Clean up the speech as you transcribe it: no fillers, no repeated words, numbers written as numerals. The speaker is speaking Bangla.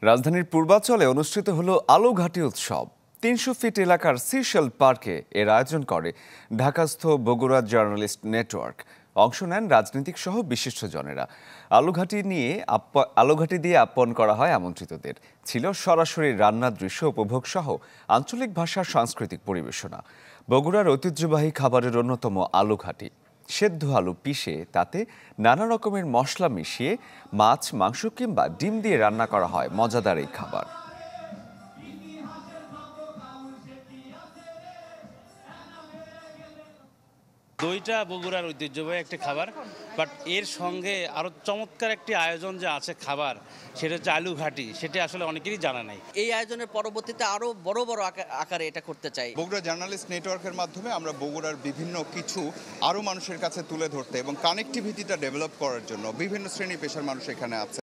রাজধানীর পূর্বাঞ্চলে অনুষ্ঠিত হলো আলুঘাটি উৎসব। ৩০০ ফিট এলাকার সিশেল পার্কে এর আয়োজন করে ঢাকাস্থ বগুড়া জার্নালিস্ট নেটওয়ার্ক। অংশ নেন রাজনীতিক সহ বিশিষ্টজনেরা। আলুঘাটি দিয়ে আপ্যায়ন করা হয় আমন্ত্রিতদের। ছিল সরাসরি রান্নার দৃশ্য উপভোগ সহ আঞ্চলিক ভাষার সাংস্কৃতিক পরিবেশনা। বগুড়ার ঐতিহ্যবাহী খাবারের অন্যতম আলুঘাটি। সেদ্ধ আলু পিষে তাতে নানা রকমের মশলা মিশিয়ে মাছ, মাংস কিংবা ডিম দিয়ে রান্না করা হয় মজাদার এই খাবার। দইটা বগুড়ার ঐতিহ্যবাহী একটি খাবার, বাট এর সঙ্গে আরও চমৎকার একটি আয়োজন যে আছে খাবার, সেটা হচ্ছে আলুঘাটি। সেটা আসলে অনেকেরই জানা নাই। এই আয়োজনের পরবর্তীতে আরো বড় বড় আকারে এটা করতে চাই। বগুড়া জার্নালিস্ট নেটওয়ার্কের মাধ্যমে আমরা বগুড়ার বিভিন্ন কিছু আরও মানুষের কাছে তুলে ধরতে এবং কানেক্টিভিটিটা ডেভেলপ করার জন্য বিভিন্ন শ্রেণী পেশার মানুষ এখানে আছে।